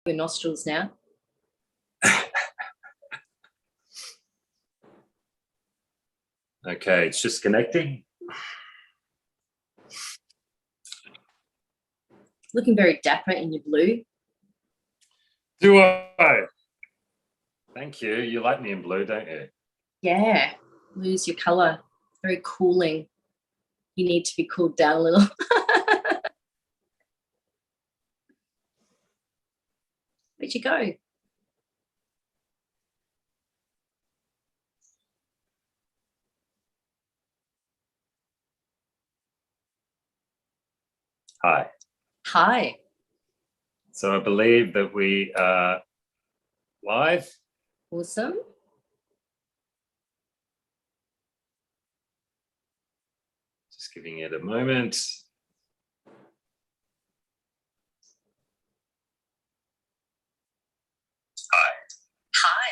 your nostrils now. Okay, it's just connecting. Looking very dapper in your blue. Do I? Thank you. You like me in blue, don't you? Yeah, blue's your colour. Very cooling. You need to be cooled down a little. Where'd you go? Hi. Hi. So I believe that we are live. Awesome. Just giving it a moment. Hi. Hi.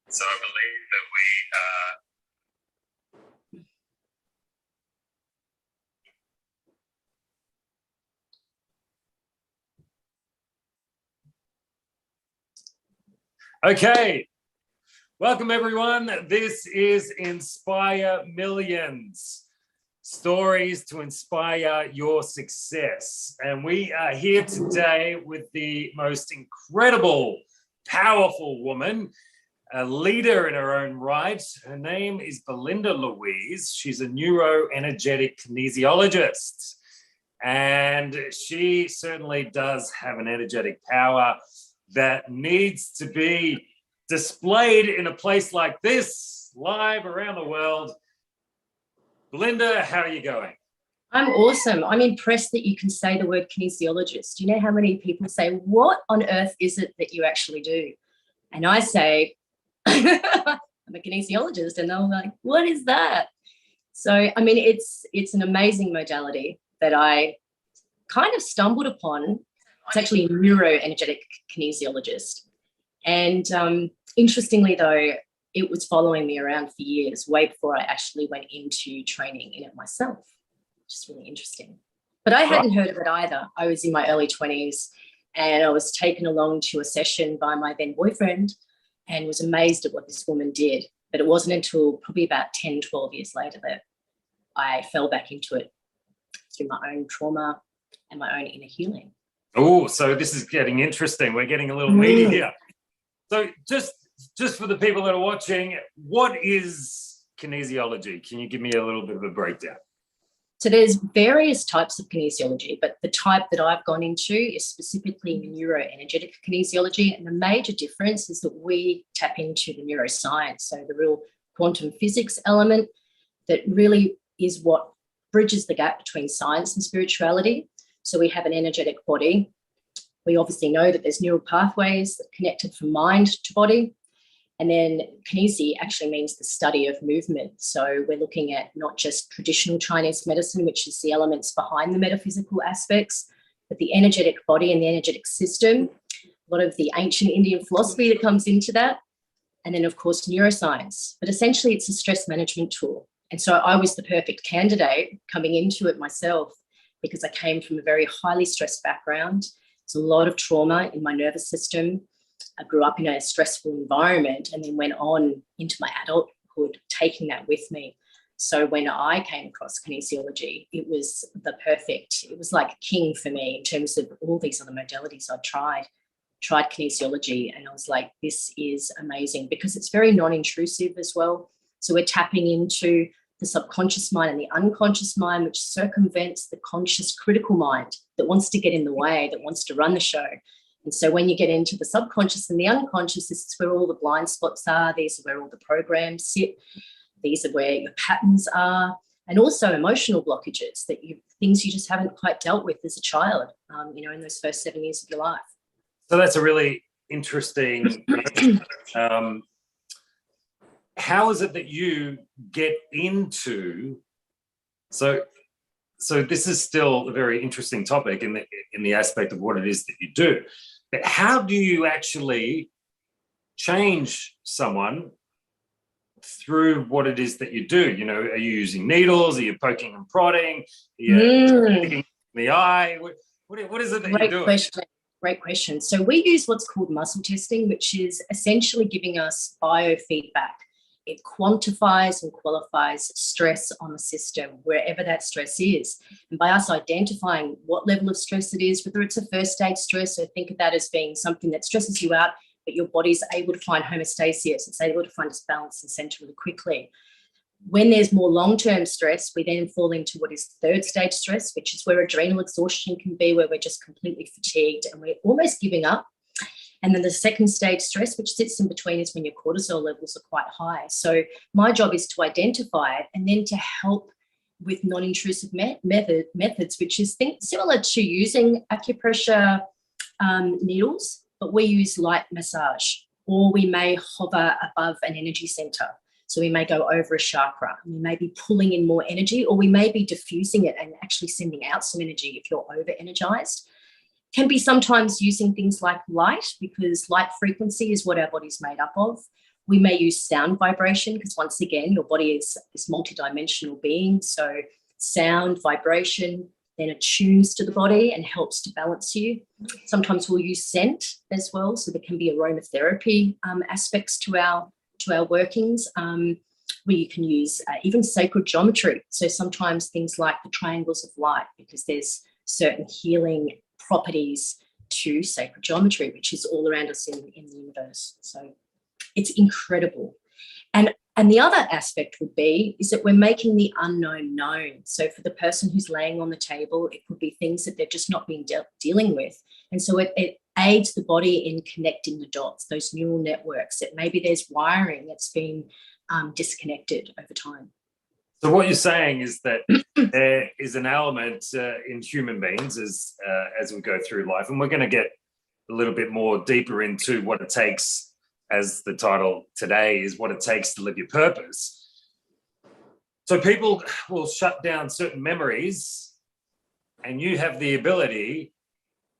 So I believe that we Okay. Welcome, everyone. This is Inspire Millions. Stories to inspire your success. And we are here today with the most incredible, powerful woman, a leader in her own right. Her name is Belinda Louise. She's a neuroenergetic kinesiologist. And she certainly does have an energetic power that needs to be displayed in a place like this, live around the world. Belinda, how are you going? I'm awesome. I'm impressed that you can say the word kinesiologist. Do you know how many people say, what on earth is it that you actually do? And I say, I'm a kinesiologist. And they're like, what is that? So, I mean, it's an amazing modality that I kind of stumbled upon. It's actually a neuroenergetic kinesiologist. And interestingly, though, it was following me around for years, way before I actually went into training in it myself, which is really interesting. But I hadn't heard of it either. I was in my early 20s and I was taken along to a session by my then boyfriend and was amazed at what this woman did. But it wasn't until probably about 10, 12 years later that I fell back into it through my own trauma and my own inner healing. Oh, so this is getting interesting. We're getting a little meaty here. So just for the people that are watching, what is kinesiology? Can you give me a little bit of a breakdown? So there's various types of kinesiology, but the type that I've gone into is specifically neuroenergetic kinesiology. And the major difference is that we tap into the neuroscience, so the real quantum physics element that really is what bridges the gap between science and spirituality. So we have an energetic body. We obviously know that there's neural pathways that are connected from mind to body. And then kinesi actually means the study of movement. So we're looking at not just traditional Chinese medicine, which is the elements behind the metaphysical aspects, but the energetic body and the energetic system, a lot of the ancient Indian philosophy that comes into that, and then, of course, neuroscience. But essentially, it's a stress management tool. And so I was the perfect candidate coming into it myself because I came from a very highly stressed background. There's a lot of trauma in my nervous system. I grew up in a stressful environment and then went on into my adulthood, taking that with me. So when I came across kinesiology, it was it was like king for me in terms of all these other modalities I'd tried kinesiology, and I was like, this is amazing because it's very non-intrusive as well. So we're tapping into the subconscious mind and the unconscious mind, which circumvents the conscious critical mind that wants to get in the way, that wants to run the show. And so when you get into the subconscious and the unconscious, this is where all the blind spots are. These are where all the programs sit. These are where your patterns are, and also emotional blockages things you just haven't quite dealt with as a child, in those first 7 years of your life. So that's a really interesting. How is it that you get into? So this is still a very interesting topic in the aspect of what it is that you do. But how do you actually change someone through what it is that you do? Are you using needles? Are you poking and prodding? Are you sticking in the eye? What is it that you're doing? Great question. Great question. So we use what's called muscle testing, which is essentially giving us biofeedback. It quantifies and qualifies stress on the system, wherever that stress is. And by us identifying what level of stress it is, whether it's a first stage stress, so think of that as being something that stresses you out, but your body's able to find homeostasis, it's able to find its balance and center really quickly. When there's more long-term stress, we then fall into what is third stage stress, which is where adrenal exhaustion can be, where we're just completely fatigued and we're almost giving up. And then the second stage stress, which sits in between, is when your cortisol levels are quite high. So my job is to identify it and then to help with non-intrusive methods, which is similar to using acupressure needles, but we use light massage, or we may hover above an energy center. So we may go over a chakra, we may be pulling in more energy, or we may be diffusing it and actually sending out some energy if you're over energized. Can be sometimes using things like light, because light frequency is what our body's made up of. We may use sound vibration, because once again, your body is this multidimensional being. So sound, vibration, then attunes to the body and helps to balance you. Sometimes we'll use scent as well. So there can be aromatherapy aspects to our workings. We can use even sacred geometry. So sometimes things like the triangles of light, because there's certain healing properties to sacred geometry, which is all around us in the universe. So it's incredible. And the other aspect would be is that we're making the unknown known. So for the person who's laying on the table, it could be things that they've just not been dealing with. And so it aids the body in connecting the dots, those neural networks, that maybe there's wiring that's been disconnected over time. So what you're saying is that there is an element in human beings as we go through life, and we're going to get a little bit more deeper into what it takes, as the title today is, what it takes to live your purpose. So people will shut down certain memories, and you have the ability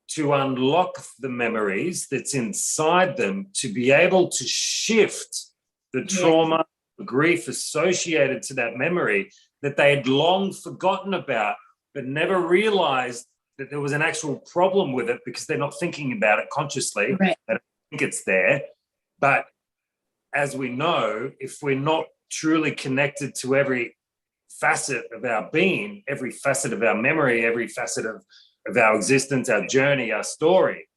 to unlock the memories that's inside them to be able to shift the trauma, grief associated to that memory that they had long forgotten about, but never realized that there was an actual problem with it because they're not thinking about it consciously. Right. They don't think it's there. But as we know, if we're not truly connected to every facet of our being, every facet of our memory, every facet of our existence, our journey, our story,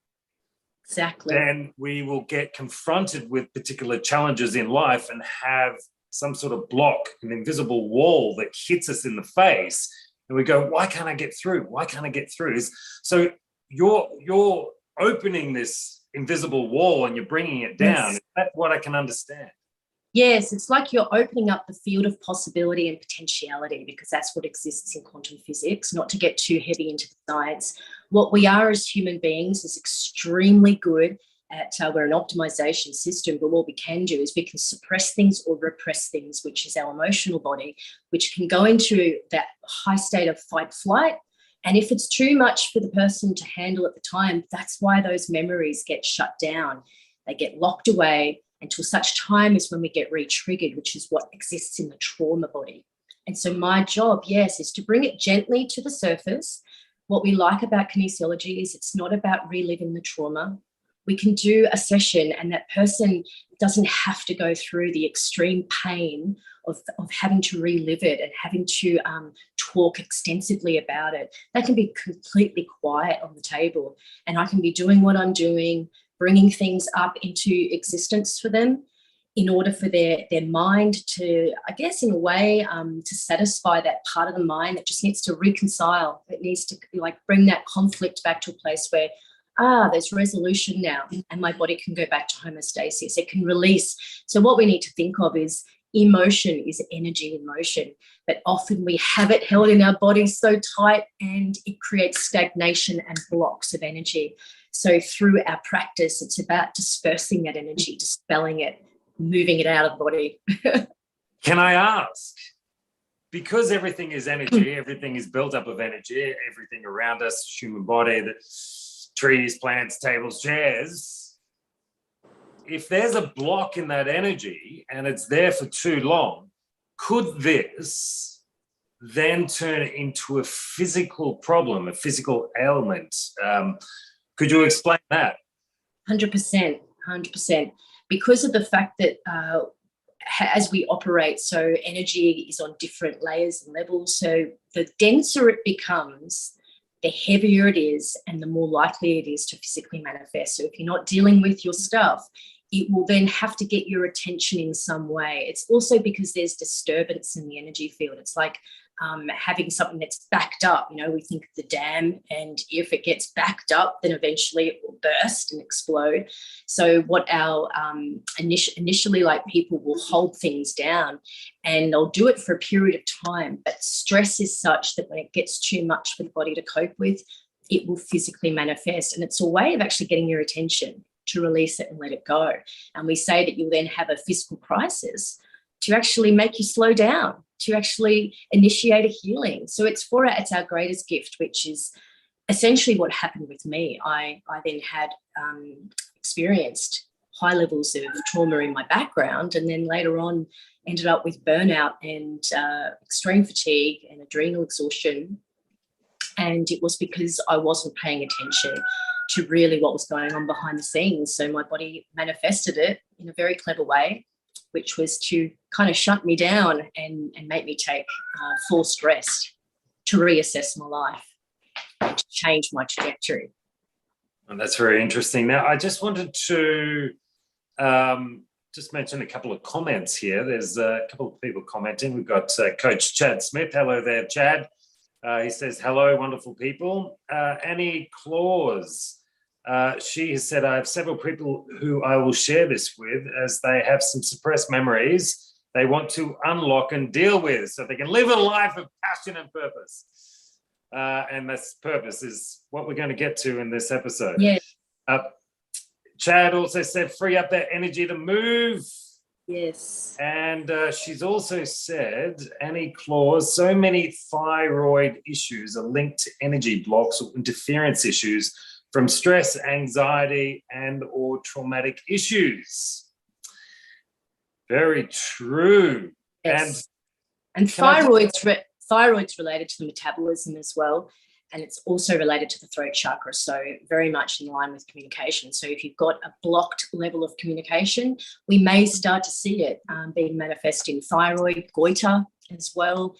exactly, then we will get confronted with particular challenges in life and have some sort of block, an invisible wall that hits us in the face, and we go, why can't I get through? Why can't I get through? So you're opening this invisible wall and you're bringing it down. Yes. Is that what I can understand? Yes, it's like you're opening up the field of possibility and potentiality, because that's what exists in quantum physics. Not to get too heavy into the science, what we are as human beings is extremely good at, we're an optimization system, but what we can do is we can suppress things or repress things, which is our emotional body, which can go into that high state of fight flight. And if it's too much for the person to handle at the time, that's why those memories get shut down. They get locked away until such time as when we get re-triggered, which is what exists in the trauma body. And so my job, yes, is to bring it gently to the surface. What we like about kinesiology is it's not about reliving the trauma. We can do a session and that person doesn't have to go through the extreme pain of having to relive it and having to talk extensively about it. They can be completely quiet on the table, and I can be doing what I'm doing, bringing things up into existence for them in order for their mind to, I guess, in a way, to satisfy that part of the mind that just needs to reconcile. It needs to bring that conflict back to a place where, there's resolution now and my body can go back to homeostasis. It can release. So what we need to think of is emotion is energy in motion, but often we have it held in our body so tight and it creates stagnation and blocks of energy. So through our practice, it's about dispersing that energy, dispelling it, moving it out of the body. Can I ask, because everything is energy, everything is built up of energy, everything around us, human body, the trees, plants, tables, chairs, if there's a block in that energy and it's there for too long, could this then turn into a physical problem, a physical ailment? Could you explain that? 100%, 100%. Because of the fact that as we operate, so energy is on different layers and levels. So the denser it becomes, the heavier it is and the more likely it is to physically manifest. So if you're not dealing with your stuff, it will then have to get your attention in some way. It's also because there's disturbance in the energy field. It's like having something that's backed up. You know, we think of the dam, and if it gets backed up, then eventually it will burst and explode. So what our initially, like, people will hold things down and they'll do it for a period of time. But stress is such that when it gets too much for the body to cope with, it will physically manifest. And it's a way of actually getting your attention to release it and let it go. And we say that you'll then have a physical crisis to actually make you slow down, to actually initiate a healing. So it's our greatest gift, which is essentially what happened with me. I then had experienced high levels of trauma in my background, and then later on ended up with burnout and extreme fatigue and adrenal exhaustion. And it was because I wasn't paying attention to really what was going on behind the scenes. So my body manifested it in a very clever way, which was to kind of shut me down and make me take forced rest to reassess my life and to change my trajectory. And that's very interesting. Now, I just wanted to just mention a couple of comments here. There's a couple of people commenting. We've got Coach Chad Smith. Hello there, Chad. He says, hello, wonderful people. Annie Claus. She has said, I have several people who I will share this with as they have some suppressed memories they want to unlock and deal with so they can live a life of passion and purpose. And this purpose is what we're going to get to in this episode. Yeah. Chad also said, free up that energy to move. Yes. And she's also said, Annie Claus, so many thyroid issues are linked to energy blocks or interference issues from stress, anxiety, and or traumatic issues. Very true. Yes. And thyroid's related to the metabolism as well. And it's also related to the throat chakra. So very much in line with communication. So if you've got a blocked level of communication, we may start to see it being manifest in thyroid, goiter as well.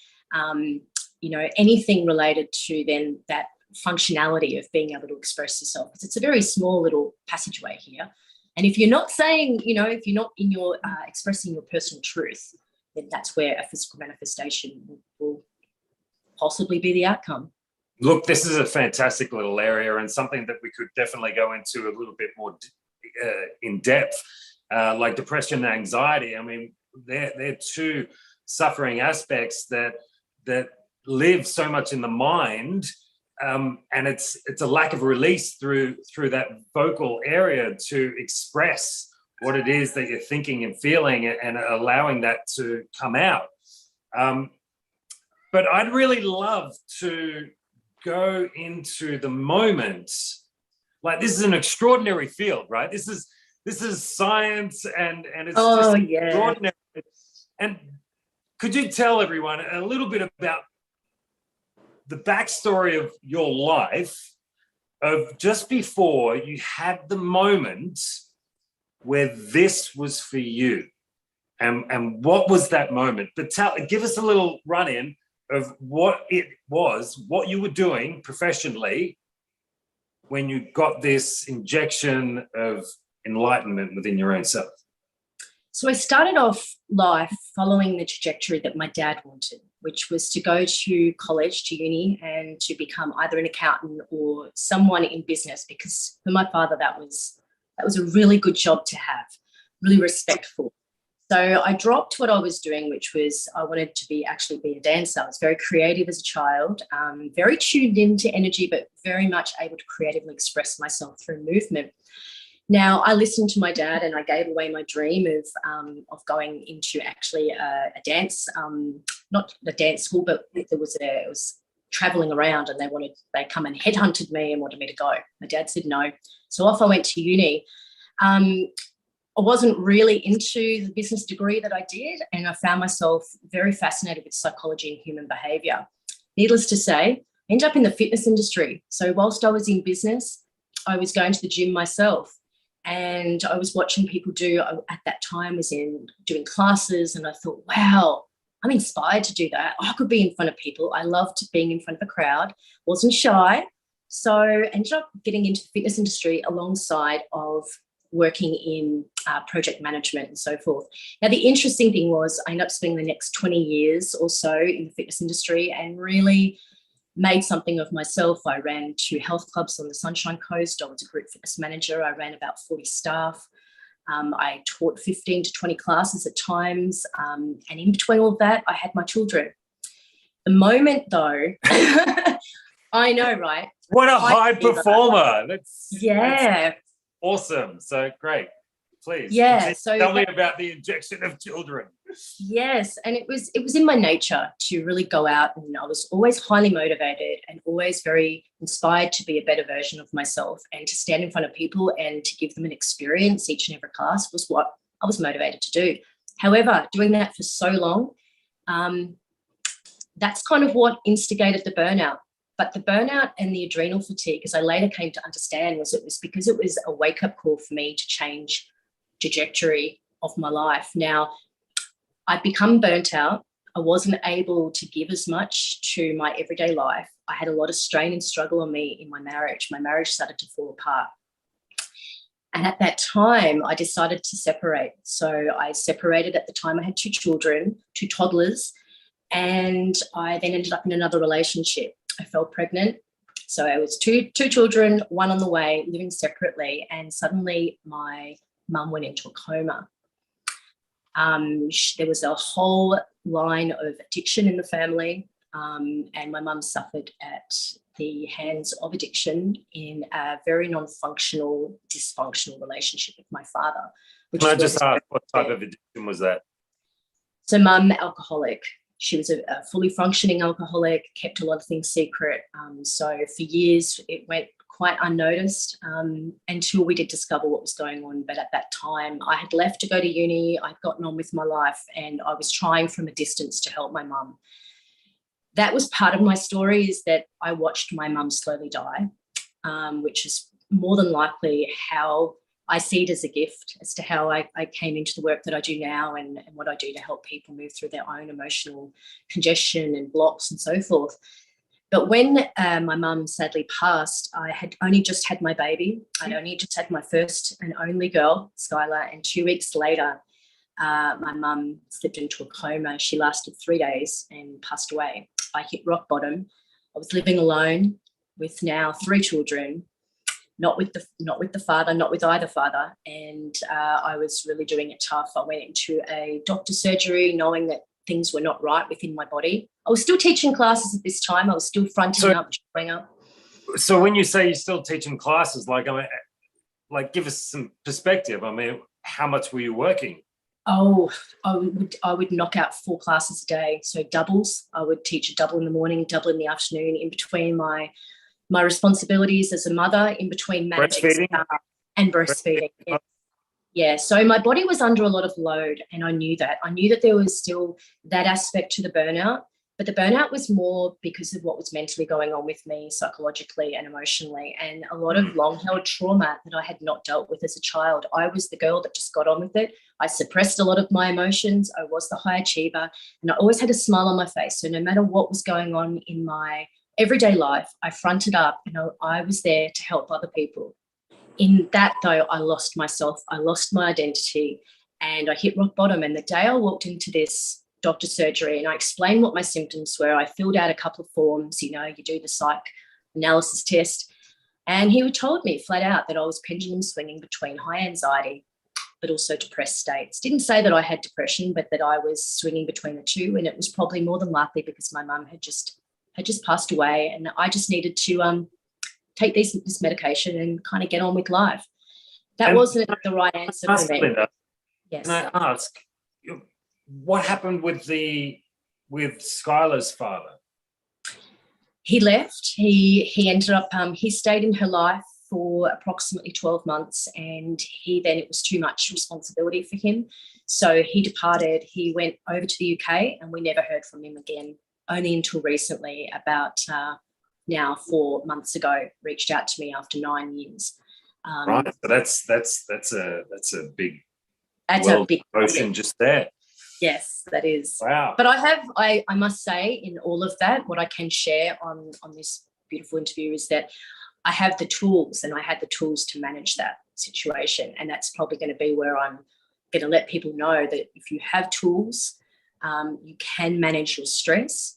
Anything related to then that functionality of being able to express yourself, because it's a very small little passageway here. And if you're not saying, if you're not in your expressing your personal truth, then that's where a physical manifestation will possibly be the outcome. Look, this is a fantastic little area and something that we could definitely go into a little bit more in depth, like depression and anxiety. I mean, they're two suffering aspects that live so much in the mind. And it's a lack of release through that vocal area to express what it is that you're thinking and feeling and allowing that to come out. But I'd really love to go into the moment. Like, this is an extraordinary field, right? This is science and it's just extraordinary. And could you tell everyone a little bit about the backstory of your life, of just before you had the moment where this was for you, and what was that moment? But give us a little run-in of what it was, what you were doing professionally when you got this injection of enlightenment within your own self. So I started off life following the trajectory that my dad wanted, which was to go to college, to uni, and to become either an accountant or someone in business, because for my father, that was a really good job to have, really respectful. So I dropped what I was doing, which was I wanted to be a dancer. I was very creative as a child, very tuned into energy, but very much able to creatively express myself through movement. Now, I listened to my dad and I gave away my dream of going into actually a dance, not a dance school, but it was traveling around, and they come and headhunted me and wanted me to go. My dad said no. So off I went to uni. I wasn't really into the business degree that I did, and I found myself very fascinated with psychology and human behavior. Needless to say, I ended up in the fitness industry. So whilst I was in business, I was going to the gym myself, and I was watching people at that time was in doing classes, and I thought, wow, I'm inspired to do that. I could be in front of people. I loved being in front of a crowd, wasn't shy. So I ended up getting into the fitness industry alongside of working in project management and so forth. Now, the interesting thing was I ended up spending the next 20 years or so in the fitness industry and really made something of myself. I ran 2 health clubs on the Sunshine Coast. I was a group fitness manager. I ran about 40 staff. I taught 15 to 20 classes at times. And in between all of that, I had my children. The moment, though, I know, right? What a high performer. That's awesome. So great. Please. Yeah. So tell me about the injection of children. Yes. And it was in my nature to really go out, and I was always highly motivated and always very inspired to be a better version of myself, and to stand in front of people and to give them an experience each and every class was what I was motivated to do. However, doing that for so long, that's kind of what instigated the burnout. But the burnout and the adrenal fatigue, as I later came to understand, was because it was a wake-up call for me to change trajectory of my life. Now, I'd become burnt out. I wasn't able to give as much to my everyday life. I had a lot of strain and struggle on me in my marriage. My marriage started to fall apart. And at that time, I decided to separate. So I separated. At the time, I had 2 children, 2 toddlers, and I then ended up in another relationship. I fell pregnant. So I was two children, 1 on the way, living separately, and suddenly my mum went into a coma. There was a whole line of addiction in the family, and my mum suffered at the hands of addiction in a very non-functional, dysfunctional relationship with my father. Can I just ask, what type of addiction was that? So mum, alcoholic. She was a fully functioning alcoholic, kept a lot of things secret. So for years, it went quite unnoticed until we did discover what was going on. But at that time, I had left to go to uni. I'd gotten on with my life, and I was trying from a distance to help my mum. That was part of my story, is that I watched my mum slowly die, which is more than likely how I see it as a gift as to how I came into the work that I do now, and what I do to help people move through their own emotional congestion and blocks and so forth. But when my mum sadly passed, I had only just had my baby. I'd only just had my first and only girl, Skylar, and 2 weeks later, my mum slipped into a coma. She lasted 3 days and passed away. I hit rock bottom. I was living alone with now 3 children, not with the father, not with either father, and I was really doing it tough. I went into a doctor's surgery knowing that things were not right within my body. I was still teaching classes at this time. I was still fronting up, showing up. So when you say you're still teaching classes, give us some perspective. I mean, how much were you working? Oh, I would knock out 4 classes a day. So doubles. I would teach a double in the morning, double in the afternoon, in between my responsibilities as a mother, in between managing staff and breastfeeding. Yeah, so my body was under a lot of load, and I knew that. I knew that there was still that aspect to the burnout, but the burnout was more because of what was mentally going on with me, psychologically and emotionally, and a lot of long-held trauma that I had not dealt with as a child. I was the girl that just got on with it. I suppressed a lot of my emotions. I was the high achiever, and I always had a smile on my face. So no matter what was going on in my everyday life, I fronted up, and I was there to help other people. In that, though, I lost myself. I lost my identity, and I hit rock bottom. And the day I walked into this doctor's surgery and I explained what my symptoms were, I filled out a couple of forms, you do the psych analysis test, and he told me flat out that I was pendulum swinging between high anxiety but also depressed states. Didn't say that I had depression, but that I was swinging between the two, and it was probably more than likely because my mum had just passed away, and I just needed to take this medication and kind of get on with life. That wasn't the right answer for me. Linda, yes. Can I ask, what happened with Skylar's father? He left. He ended up, he stayed in her life for approximately 12 months, and it was too much responsibility for him. So he departed. He went over to the UK, and we never heard from him again, only until recently, about now 4 months ago reached out to me after 9 years. Right. So that's a big That's world a big ocean just there. Yes, that is. Wow. But I must say, in all of that, what I can share on this beautiful interview is that I have the tools, and I had the tools to manage that situation. And that's probably going to be where I'm going to let people know that if you have tools, you can manage your stress.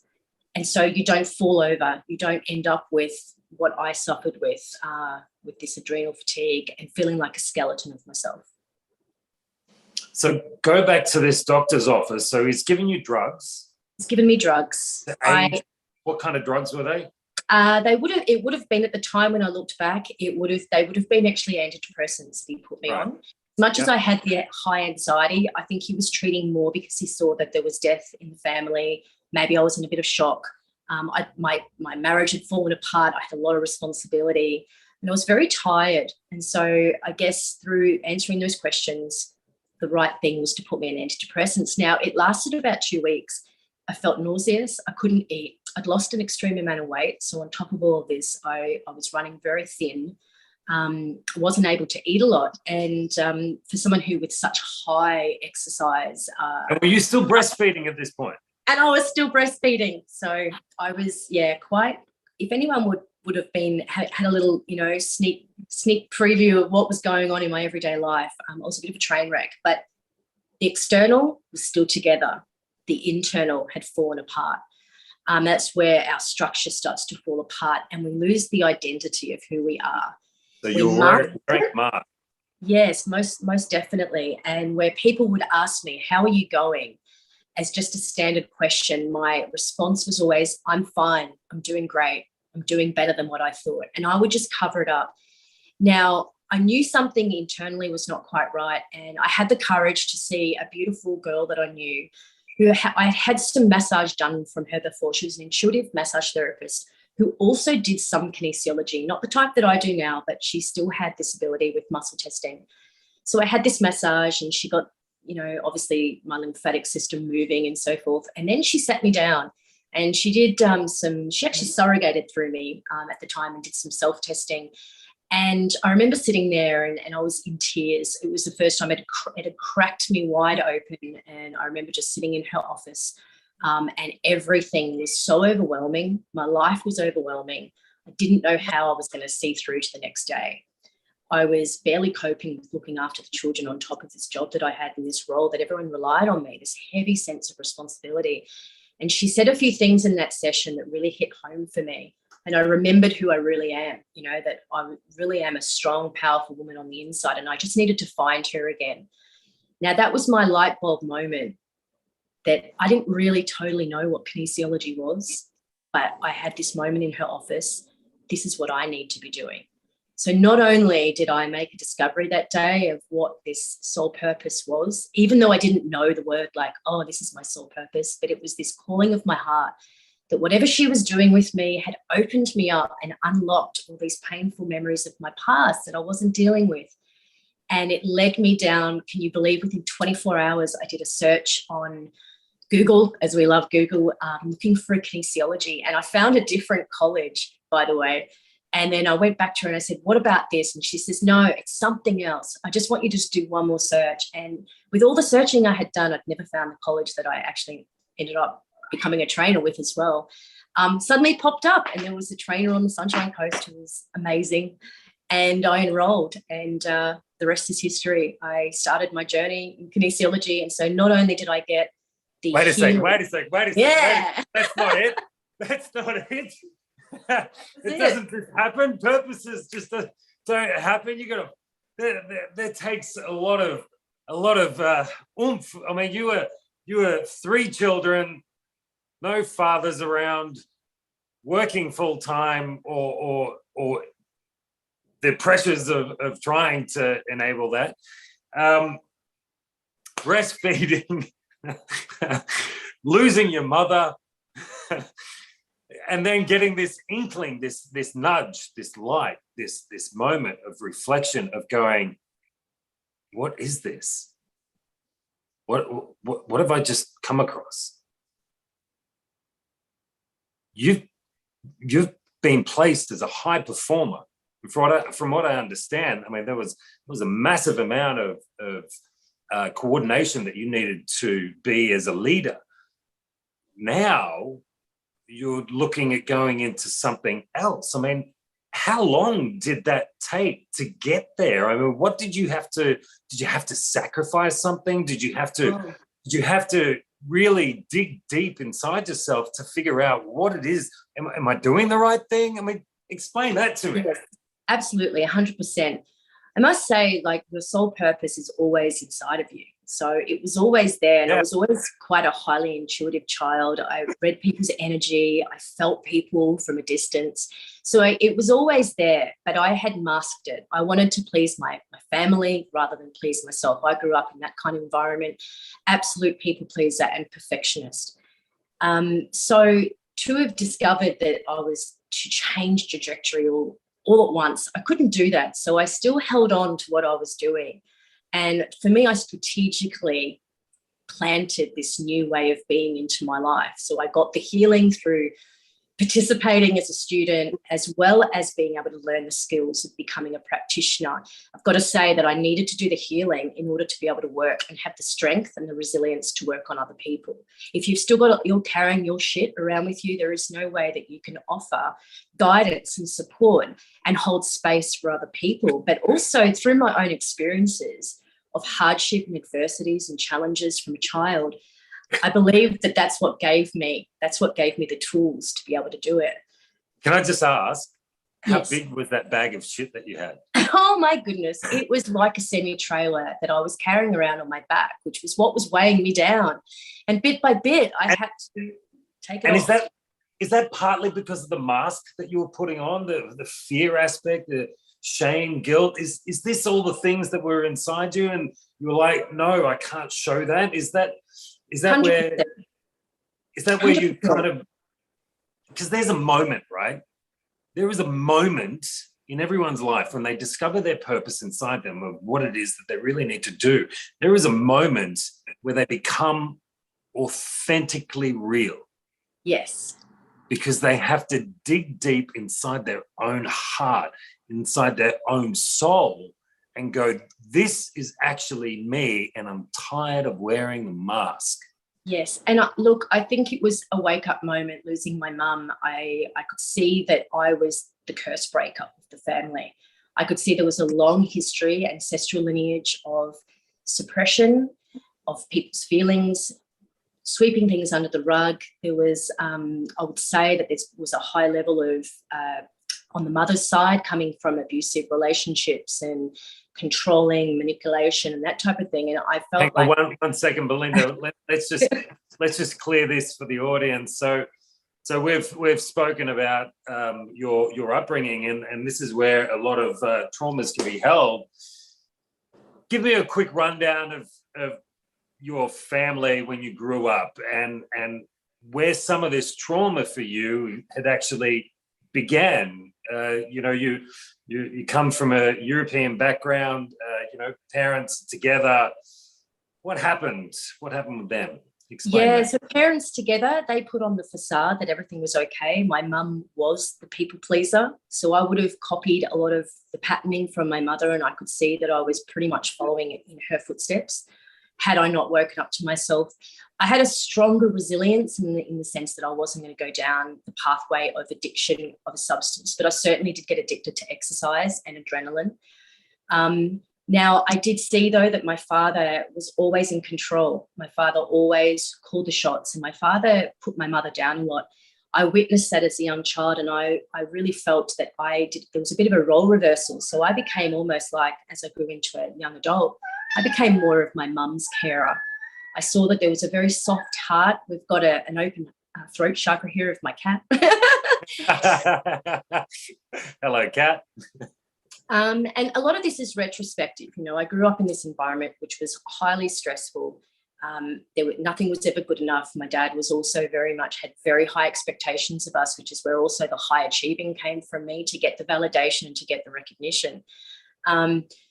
And so you don't fall over, you don't end up with what I suffered with this adrenal fatigue and feeling like a skeleton of myself. So go back to this doctor's office. So he's giving you drugs. He's given me drugs. What kind of drugs were they? It would have been, at the time when I looked back, they would have been actually antidepressants that he put me on. As much as I had the high anxiety, I think he was treating more because he saw that there was death in the family. Maybe I was in a bit of shock. My marriage had fallen apart. I had a lot of responsibility and I was very tired. And so I guess through answering those questions, the right thing was to put me on antidepressants. Now, it lasted about 2 weeks. I felt nauseous. I couldn't eat. I'd lost an extreme amount of weight. So on top of all of this, I was running very thin. Wasn't able to eat a lot. And for someone who with such high exercise. And were you still breastfeeding at this point? And I was still breastfeeding. So I was, quite, if anyone would have had a little, sneak preview of what was going on in my everyday life, I was a bit of a train wreck. But the external was still together. The internal had fallen apart. That's where our structure starts to fall apart and we lose the identity of who we are. So you're wearing mask. Yes, most definitely. And where people would ask me, how are you going? As just a standard question, my response was always, I'm fine, I'm doing great, I'm doing better than what I thought. And I would just cover it up. Now, I knew something internally was not quite right. And I had the courage to see a beautiful girl that I knew who I had some massage done from her before. She was an intuitive massage therapist who also did some kinesiology, not the type that I do now, but she still had this ability with muscle testing. So I had this massage and she got, obviously my lymphatic system moving and so forth. And then she sat me down and she did she actually surrogated through me at the time and did some self-testing. And I remember sitting there and I was in tears. It was the first time it had cracked me wide open. And I remember just sitting in her office and everything was so overwhelming. My life was overwhelming. I didn't know how I was going to see through to the next day. I was barely coping with looking after the children on top of this job that I had in this role that everyone relied on me, this heavy sense of responsibility. And she said a few things in that session that really hit home for me. And I remembered who I really am, that I really am a strong, powerful woman on the inside. And I just needed to find her again. Now, that was my light bulb moment that I didn't really totally know what kinesiology was, but I had this moment in her office. This is what I need to be doing. So not only did I make a discovery that day of what this soul purpose was, even though I didn't know the word like, oh, this is my soul purpose, but it was this calling of my heart that whatever she was doing with me had opened me up and unlocked all these painful memories of my past that I wasn't dealing with. And it led me down, can you believe, within 24 hours, I did a search on Google, as we love Google, looking for a kinesiology. And I found a different college, by the way. And then I went back to her and I said, what about this? And she says, no, it's something else. I just want you to just do one more search. And with all the searching I had done, I'd never found the college that I actually ended up becoming a trainer with as well. Suddenly popped up and there was a trainer on the Sunshine Coast who was amazing. And I enrolled and the rest is history. I started my journey in kinesiology. And so not only did I get the Wait a second. Yeah. That's not it. That's not it. It doesn't just happen. Purposes just don't happen. You got to. There takes a lot of oomph. I mean, you were 3 children, no fathers around, working full time, or the pressures of trying to enable that. Breastfeeding, losing your mother. And then getting this inkling, this nudge, this light, this moment of reflection of going, what is this? What have I just come across? You've been placed as a high performer. From what I understand, I mean, there was a massive amount of coordination that you needed to be as a leader. Now you're looking at going into something else. I mean, how long did that take to get there? I mean, what did you have to sacrifice something? Did you have to really dig deep inside yourself to figure out what it is? Am I doing the right thing? I mean, explain that to me. Yes, absolutely, 100%. I must say, like, the soul purpose is always inside of you. So it was always there, and I was always quite a highly intuitive child. I read people's energy. I felt people from a distance. So it was always there, but I had masked it. I wanted to please my family rather than please myself. I grew up in that kind of environment, absolute people pleaser and perfectionist. So to have discovered that I was to change trajectory all at once, I couldn't do that. So I still held on to what I was doing. And for me, I strategically planted this new way of being into my life. So I got the healing through participating as a student, as well as being able to learn the skills of becoming a practitioner. I've got to say that I needed to do the healing in order to be able to work and have the strength and the resilience to work on other people. If you've still got, you're carrying your shit around with you, there is no way that you can offer guidance and support and hold space for other people. But also through my own experiences of hardship and adversities and challenges from a child, I believe that that's what gave me the tools to be able to do it. Can I just ask, how Yes. big was that bag of shit that you had? Oh my goodness, it was like a semi-trailer that I was carrying around on my back, which was what was weighing me down. And bit by bit, I had to take it off. And is that partly because of the mask that you were putting on, the fear aspect, the shame, guilt? Is this all the things that were inside you and you were like, no, I can't show that? Is that 100%. where you kind of, because there's a moment, right? There is a moment in everyone's life when they discover their purpose inside them of what it is that they really need to do. There is a moment where they become authentically real. Yes. Because they have to dig deep inside their own heart, inside their own soul, and go, this is actually me, and I'm tired of wearing the mask. Yes. And look, I think it was a wake-up moment losing my mum. I could see that I was the curse breaker of the family. I could see there was a long history, ancestral lineage of suppression of people's feelings, sweeping things under the rug. There was, I would say that there was a high level of, on the mother's side, coming from abusive relationships and controlling, manipulation, and that type of thing. And I felt like one second, Belinda. let's just clear this for the audience. So we've spoken about your upbringing, and this is where a lot of traumas can be held. Give me a quick rundown of your family when you grew up, and where some of this trauma for you had actually began. You come from a European background, parents together. What happened with them? Explain that. So parents together, they put on the facade that everything was okay. My mum was the people pleaser, so I would have copied a lot of the patterning from my mother, and I could see that I was pretty much following it in her footsteps. Had I not woken up to myself, I had a stronger resilience in the sense that I wasn't going to go down the pathway of addiction of a substance, but I certainly did get addicted to exercise and adrenaline. Now, I did see, though, that my father was always in control. My father always called the shots, and my father put my mother down a lot. I witnessed that as a young child, and I really felt that there was a bit of a role reversal. So I became almost like, as I grew into a young adult, I became more of my mum's carer. I saw that there was a very soft heart. We've got an open throat chakra here of my cat. Hello, cat. And a lot of this is retrospective. I grew up in this environment which was highly stressful. Nothing was ever good enough. My dad was also had very high expectations of us, which is where also the high achieving came from me, to get the validation and to get the recognition.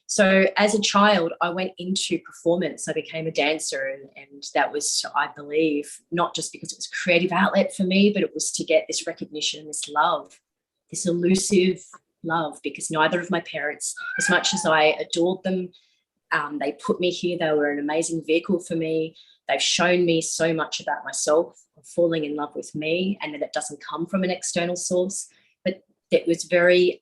So as a child, I went into performance. I became a dancer, and that was, I believe, not just because it was a creative outlet for me, but it was to get this recognition and this love this elusive love, because neither of my parents, as much as I adored them, they put me here. They were an amazing vehicle for me. They've shown me so much about myself, falling in love with me, and that it doesn't come from an external source. But it was very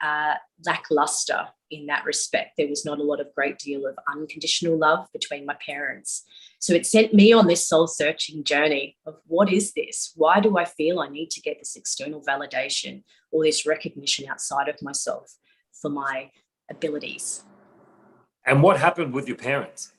lackluster in that respect. There was not a lot of great deal of unconditional love between my parents. So it sent me on this soul-searching journey of, what is this? Why do I feel I need to get this external validation or this recognition outside of myself for my abilities? And what happened with your parents?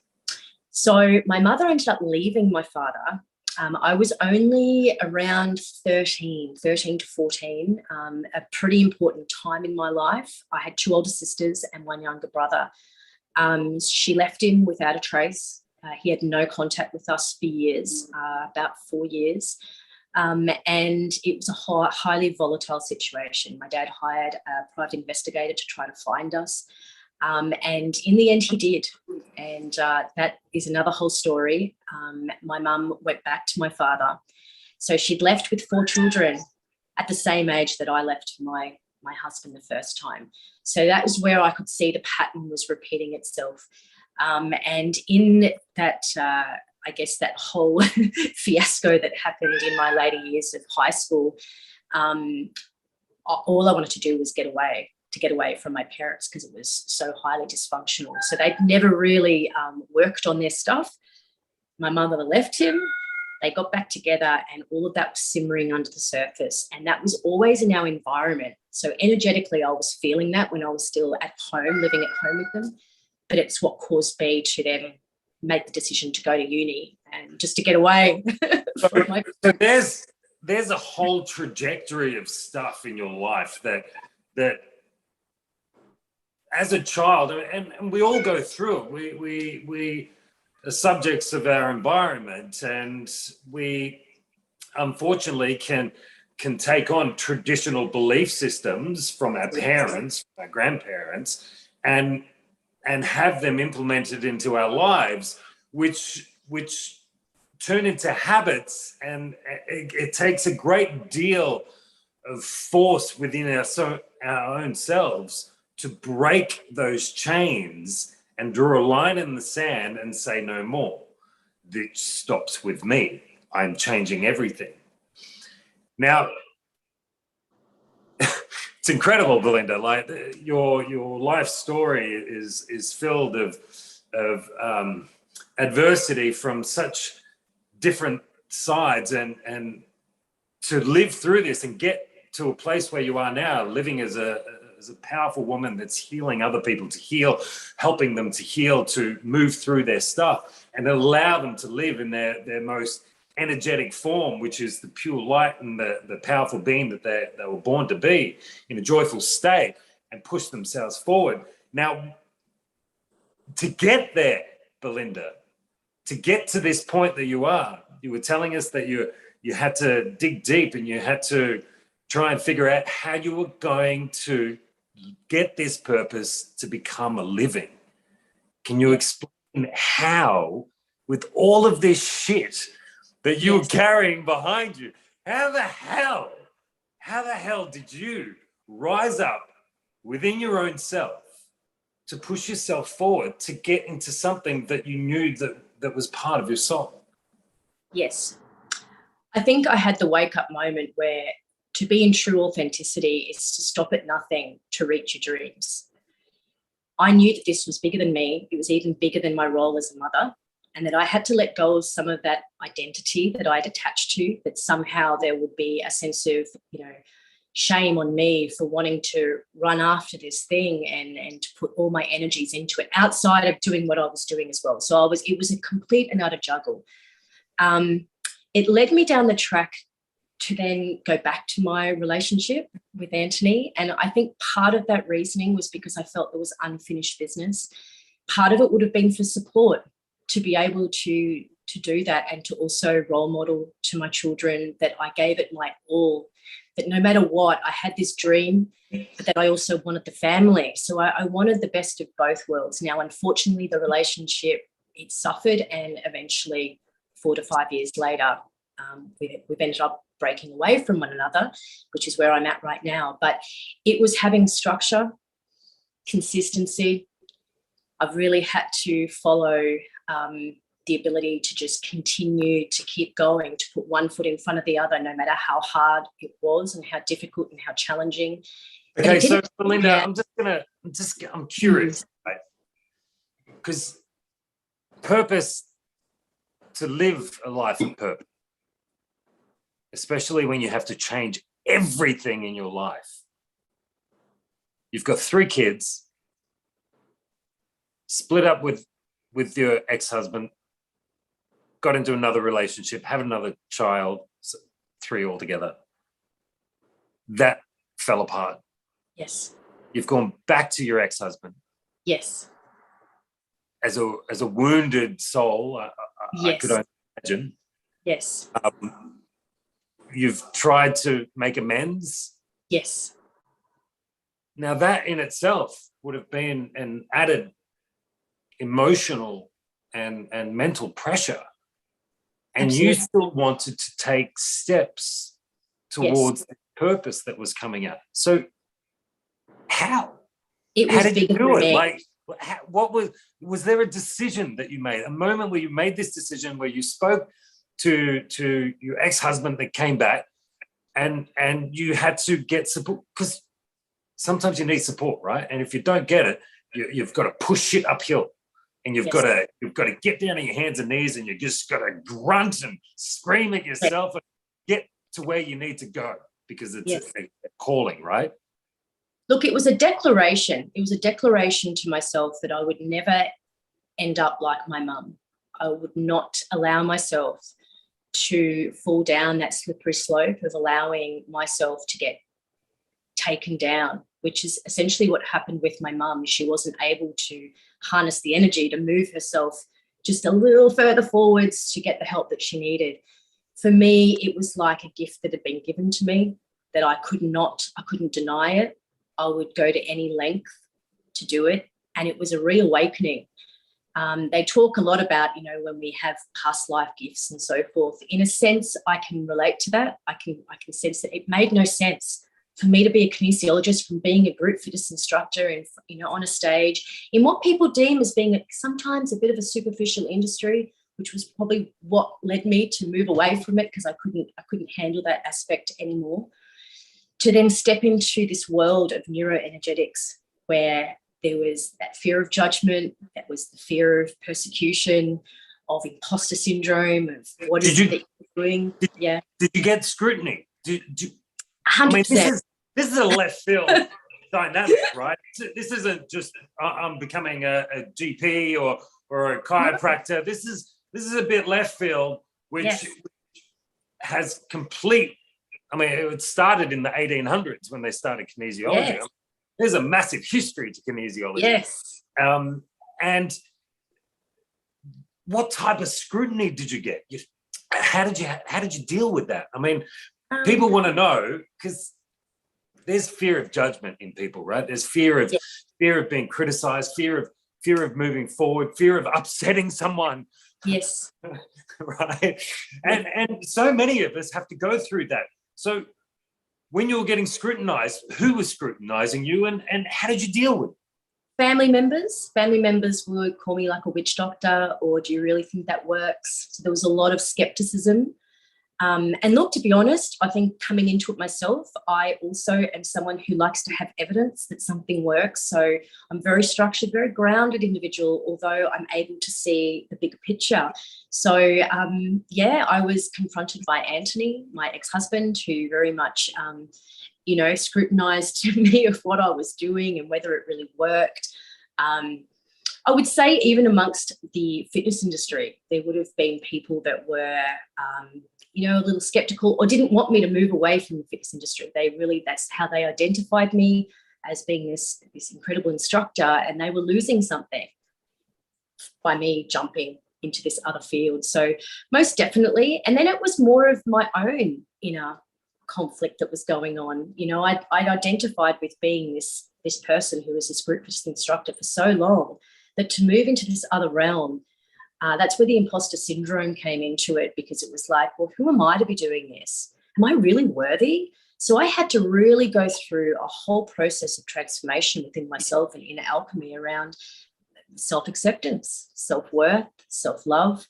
So my mother ended up leaving my father. I was only around 13 to 14, a pretty important time in my life. I had 2 older sisters and 1 younger brother. She left him without a trace. He had no contact with us for years, about 4 years. And it was a highly volatile situation. My dad hired a private investigator to try to find us. And in the end, he did. And that is another whole story. My mum went back to my father. So she'd left with 4 children at the same age that I left my husband the first time. So that was where I could see the pattern was repeating itself. And in that, I guess, that whole fiasco that happened in my later years of high school, all I wanted to do was get away from my parents, because it was so highly dysfunctional. So they'd never really worked on their stuff. My mother left him. They got back together, and all of that was simmering under the surface. And that was always in our environment. So energetically, I was feeling that when I was still at home, living at home with them. But it's what caused me to then make the decision to go to uni and just to get away. So there's a whole trajectory of stuff in your life that as a child, and we all go through it. We are subjects of our environment, and we unfortunately can take on traditional belief systems from our parents, our grandparents, and have them implemented into our lives, which turn into habits, and it takes a great deal of force within our own selves to break those chains and draw a line in the sand and say no more. This stops with me. I'm changing everything. Now, it's incredible, Belinda. Like your life story is filled of adversity from such different sides, and to live through this and get to a place where you are now, living as a powerful woman that's healing other people to heal, helping them to heal, to move through their stuff and allow them to live in their most energetic form, which is the pure light and the powerful being that they were born to be, in a joyful state, and push themselves forward. Now, to get there, Belinda, to get to this point that you were telling us that you had to dig deep, and you had to try and figure out how you were going to get this purpose to become a living. Can you explain how, with all of this shit that you were carrying behind you, how the hell did you rise up within your own self to push yourself forward to get into something that you knew that was part of your soul? Yes. I think I had the wake-up moment where to be in true authenticity is to stop at nothing to reach your dreams. I knew that this was bigger than me. It was even bigger than my role as a mother, and that I had to let go of some of that identity that I'd attached to, that somehow there would be a sense of, shame on me for wanting to run after this thing and to put all my energies into it outside of doing what I was doing as well. So it was a complete and utter juggle. It led me down the track to then go back to my relationship with Anthony. And I think part of that reasoning was because I felt there was unfinished business. Part of it would have been for support, to be able to do that, and to also role model to my children that I gave it my all, that no matter what, I had this dream, but that I also wanted the family. So I wanted the best of both worlds. Now, unfortunately, the relationship, it suffered, and eventually 4 to 5 years later, we've ended up breaking away from one another, which is where I'm at right now. But it was having structure, consistency. I've really had to follow the ability to just continue to keep going, to put one foot in front of the other, no matter how hard it was and how difficult and how challenging. Okay, so Belinda, I'm curious, right? Because purpose, to live a life of purpose, especially when you have to change everything in your life. You've got 3 kids, split up with your ex-husband, got into another relationship, have another child, so 3 altogether. That fell apart. Yes. You've gone back to your ex-husband. Yes. As a wounded soul, I could only imagine. Yes. You've tried to make amends. Yes. Now that in itself would have been an added emotional and mental pressure. And Absolutely. you still wanted to take steps towards the purpose that was coming up. So how? How did you do it? Like, what was there a decision that you made, a moment where you made this decision, where you spoke to your ex-husband that came back and you had to get support? Because sometimes you need support, right? And if you don't get it, you've got to push it uphill. And you've got to get down on your hands and knees, and you just got to grunt and scream at yourself and get to where you need to go, because it's a calling, right? Look, it was a declaration. It was a declaration to myself that I would never end up like my mum. I would not allow myself to fall down that slippery slope of allowing myself to get taken down, which is essentially what happened with my mum. She wasn't able to harness the energy to move herself just a little further forwards to get the help that she needed. For me, it was like a gift that had been given to me that I couldn't deny it. I would go to any length to do it. And it was a reawakening. They talk a lot about, when we have past life gifts and so forth. In a sense, I can relate to that. I can sense that it made no sense for me to be a kinesiologist from being a group fitness instructor and, on a stage in what people deem as being sometimes a bit of a superficial industry, which was probably what led me to move away from it, because I couldn't handle that aspect anymore. To then step into this world of neuroenergetics, where there was that fear of judgment, that was the fear of persecution, of imposter syndrome, of what is it that you're doing. Did you get scrutiny? 100%. I mean, this is a left field dynamic, right? This isn't just I'm becoming a GP or a chiropractor. This is a bit left field, which has complete. I mean, it started in the 1800s when they started kinesiology. Yes. There's a massive history to kinesiology. Yes. And what type of scrutiny did you get? How did you deal with that? I mean, people want to know, because there's fear of judgment in people, right? There's fear of being criticized, fear of moving forward, fear of upsetting someone. Yes. Right. And so many of us have to go through that. So when you were getting scrutinized, who was scrutinizing you, and how did you deal with it? Family members would call me like a witch doctor, or do you really think that works? So there was a lot of skepticism. And look, to be honest, I think coming into it myself, I also am someone who likes to have evidence that something works. So I'm very structured, very grounded individual, although I'm able to see the bigger picture. So, I was confronted by Anthony, my ex-husband, who very much, scrutinized me of what I was doing and whether it really worked. I would say even amongst the fitness industry, there would have been people that were, a little skeptical or didn't want me to move away from the fitness industry. That's how they identified me, as being this incredible instructor, and they were losing something by me jumping into this other field. So most definitely. And then it was more of my own inner conflict that was going on. I'd identified with being this person who was this group fitness instructor for so long, that to move into this other realm, that's where the imposter syndrome came into it, because it was like, well, who am I to be doing this? am I really worthy? So I had to really go through a whole process of transformation within myself and inner alchemy around self-acceptance, self-worth, self-love,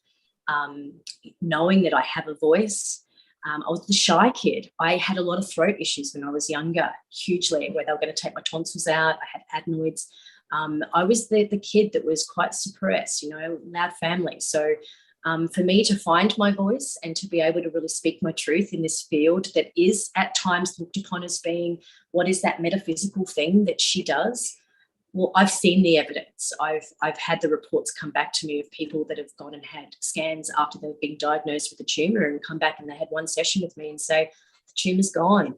knowing that I have a voice. I was the shy kid. I had a lot of throat issues when I was younger, hugely, where they were going to take my tonsils out. I had adenoids. I was the kid that was quite suppressed, loud family. So for me to find my voice and to be able to really speak my truth in this field that is at times looked upon as being, what is that metaphysical thing that she does? Well, I've seen the evidence. I've had the reports come back to me of people that have gone and had scans after they've been diagnosed with a tumour and come back and they had one session with me and say, the tumour's gone.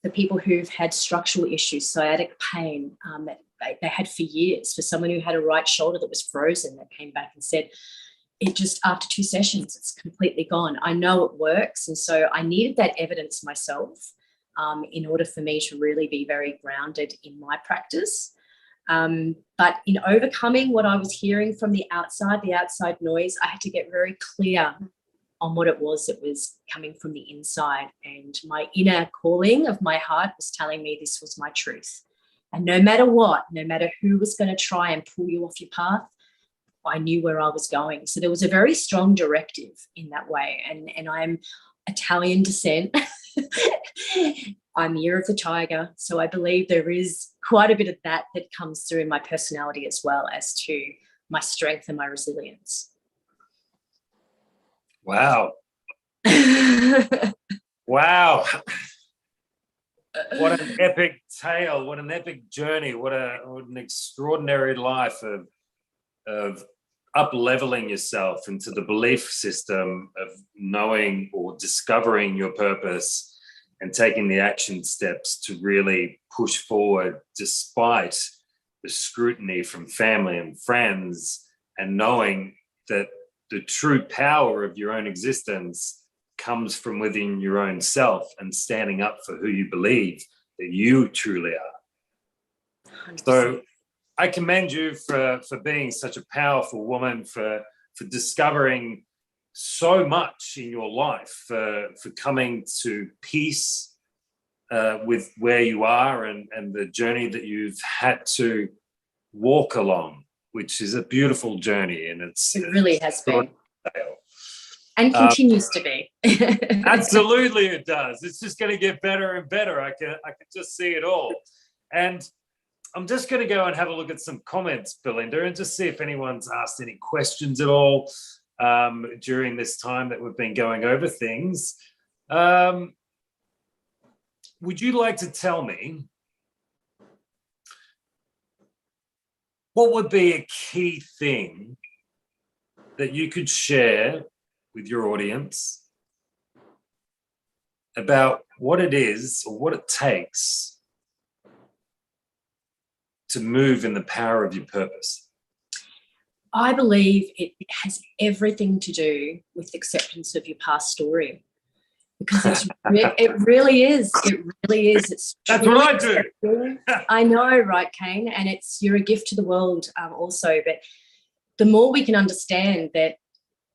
The people who've had structural issues, sciatic pain, that they had for years. For someone who had a right shoulder that was frozen, that came back and said, it just after 2 sessions, it's completely gone. I know it works. And so I needed that evidence myself in order for me to really be very grounded in my practice. But in overcoming what I was hearing from the outside noise, I had to get very clear on what it was that was coming from the inside. And my inner calling of my heart was telling me this was my truth. And no matter what, no matter who was going to try and pull you off your path, I knew where I was going. So there was a very strong directive in that way. And I'm Italian descent. I'm Year of the Tiger. So I believe there is quite a bit of that comes through in my personality as well as to my strength and my resilience. Wow. Wow. What an epic tale. What an epic journey. What an extraordinary life of up-leveling yourself into the belief system of knowing or discovering your purpose and taking the action steps to really push forward despite the scrutiny from family and friends, and knowing that the true power of your own existence comes from within your own self and standing up for who you believe that you truly are. 100%. So I commend you for being such a powerful woman, for discovering so much in your life, for coming to peace with where you are and the journey that you've had to walk along, which is a beautiful journey. And it really has been. And continues to be. Absolutely it does. It's just going to get better and better. I can just see it all. And I'm just going to go and have a look at some comments, Belinda, and just see if anyone's asked any questions at all during this time that we've been going over things. Would you like to tell me what would be a key thing that you could share with your audience about what it is or what it takes to move in the power of your purpose? I believe it has everything to do with acceptance of your past story, because it really is. It really is. It's that's what I do. I know, right, Kane? And you're a gift to the world also. But the more we can understand that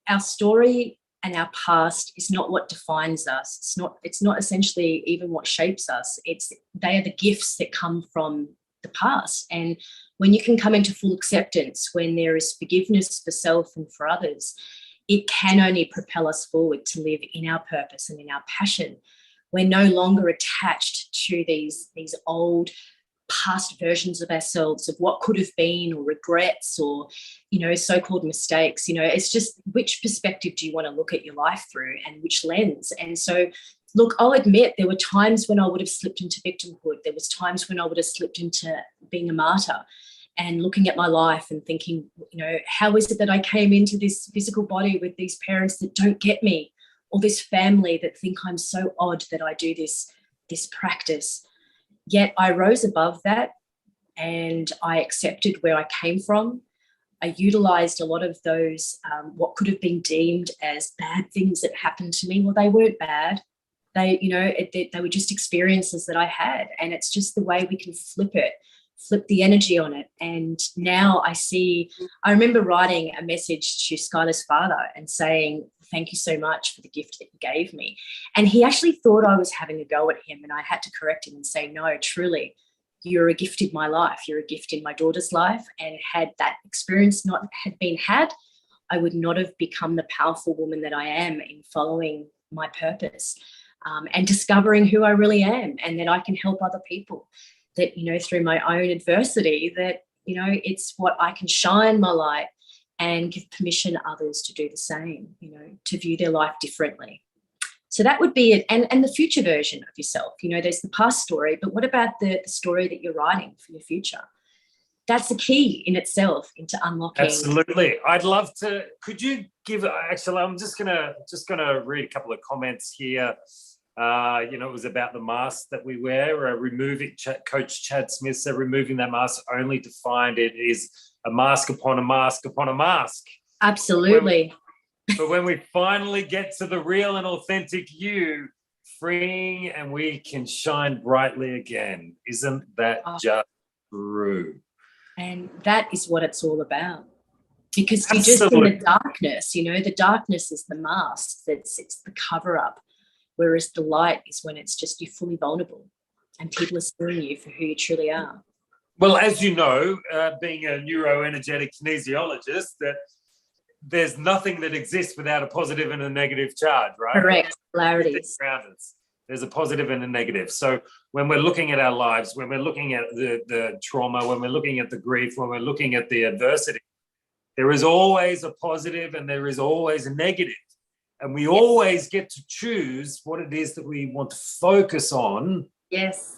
our story and our past is not what defines us. It's not essentially even what shapes us. They are the gifts that come from the past. And when you can come into full acceptance, when there is forgiveness for self and for others, it can only propel us forward to live in our purpose and in our passion. We're no longer attached to these old past versions of ourselves, of what could have been, or regrets, or so-called mistakes. It's just, which perspective do you want to look at your life through, and which lens? And so, look, I'll admit there were times when I would have slipped into victimhood. There was times when I would have slipped into being a martyr and looking at my life and thinking, how is it that I came into this physical body with these parents that don't get me, or this family that think I'm so odd that I do this practice. Yet I rose above that and I accepted where I came from. I utilized a lot of those, what could have been deemed as bad things that happened to me. Well, they weren't bad. They were just experiences that I had. And it's just the way we can flip it flip the energy on it. And now I remember writing a message to Skylar's father and saying, thank you so much for the gift that you gave me. And he actually thought I was having a go at him, and I had to correct him and say, no, truly, you're a gift in my life. You're a gift in my daughter's life. And had that experience not had been had, I would not have become the powerful woman that I am in following my purpose, and discovering who I really am, and that I can help other people, that, you know, through my own adversity, that, you know, it's what I can shine my light and give permission to others to do the same, you know, to view their life differently. So that would be it. And the future version of yourself, you know, there's the past story, but what about the story that you're writing for your future? That's the key in itself into unlocking. Absolutely. I'd love to, could you give, actually, I'm just gonna read a couple of comments here. You know, it was about the mask that we wear, removing, Coach Chad Smith said, removing that mask only to find it is a mask upon a mask upon a mask. Absolutely. But when we finally get to the real and authentic you, freeing, and we can shine brightly again. Isn't that just true? And that is what it's all about. Because you're just in the darkness, you know, the darkness is the mask, it's the cover up. Whereas the light is when it's just you're fully vulnerable and people are seeing you for who you truly are. Well, as you know, being a neuroenergetic kinesiologist, that there's nothing that exists without a positive and a negative charge, right? Correct. Polarities. There's a positive and a negative. So when we're looking at our lives, when we're looking at the trauma, when we're looking at the grief, when we're looking at the adversity, there is always a positive and there is always a negative. And we always get to choose what it is that we want to focus on. Yes.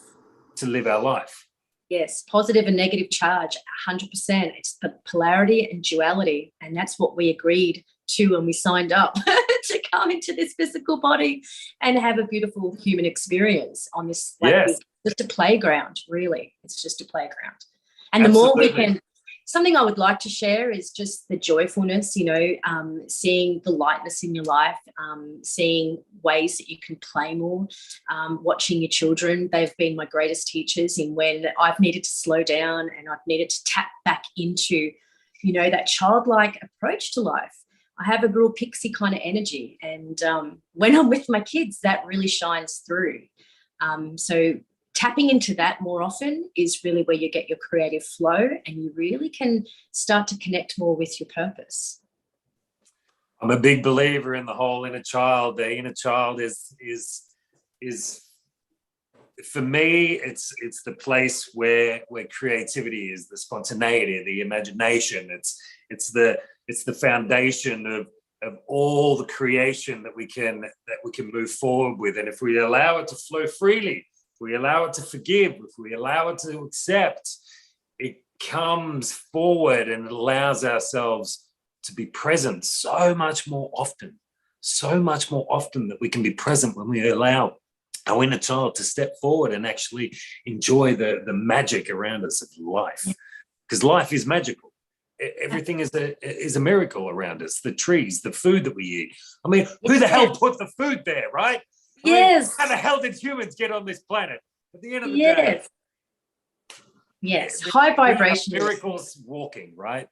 To live our life. Yes, positive and negative charge, 100%. It's the polarity and duality. And that's what we agreed to when we signed up to come into this physical body and have a beautiful human experience on this. Yes. Just a playground, really. It's just a playground. And the more we can, something I would like to share is just the joyfulness, you know, seeing the lightness in your life, seeing ways that you can play more, watching your children. They've been my greatest teachers in when I've needed to slow down and I've needed to tap back into, you know, that childlike approach to life. I have a real pixie kind of energy. And when I'm with my kids, that really shines through. So tapping into that more often is really where you get your creative flow and you really can start to connect more with your purpose. I'm a big believer in the whole inner child. The inner child is for me, it's the place where creativity is, the spontaneity, the imagination. It's the foundation of all the creation that we can move forward with. And if we allow it to flow freely, if we allow it to forgive, if we allow it to accept, it comes forward and it allows ourselves to be present so much more often that we can be present when we allow our inner child to step forward and actually enjoy the magic around us of life. Because life is magical. Everything is a miracle around us. The trees, the food that we eat. I mean, who the hell put the food there, right? Yes. How the hell did humans get on this planet? At the end of the day. Yes. High vibration. Miracles walking, right?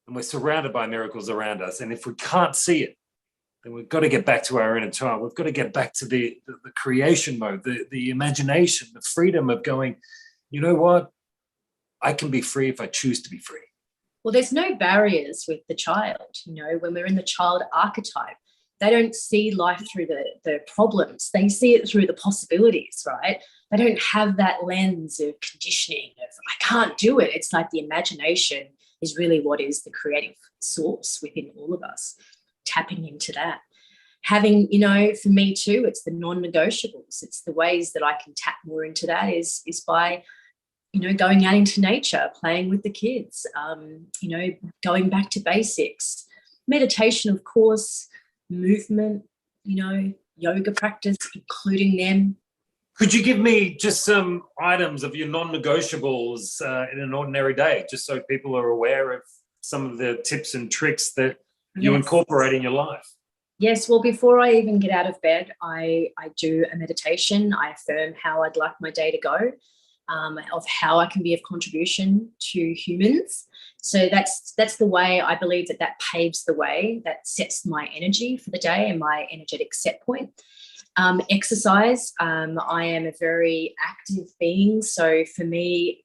And we're surrounded by miracles around us. And if we can't see it, then we've got to get back to our inner child. We've got to get back to the creation mode, the imagination, the freedom of going, you know what? I can be free if I choose to be free. Well, there's no barriers with the child. You know, when we're in the child archetype, they don't see life through the problems. They see it through the possibilities, right? They don't have that lens of conditioning of, I can't do it. It's like the imagination is really what is the creative source within all of us, tapping into that. Having, you know, for me too, it's the non-negotiables. It's the ways that I can tap more into that is by, you know, going out into nature, playing with the kids, you know, going back to basics, meditation, of course, movement, you know, yoga practice, including them. Could you give me just some items of your non-negotiables in an ordinary day, just so people are aware of some of the tips and tricks that you incorporate in your life? Yes, well, before I even get out of bed, I do a meditation. I affirm how I'd like my day to go. of how I can be of contribution to humans. So that's the way I believe that paves the way, that sets my energy for the day and my energetic set point. Exercise, I am a very active being. So for me,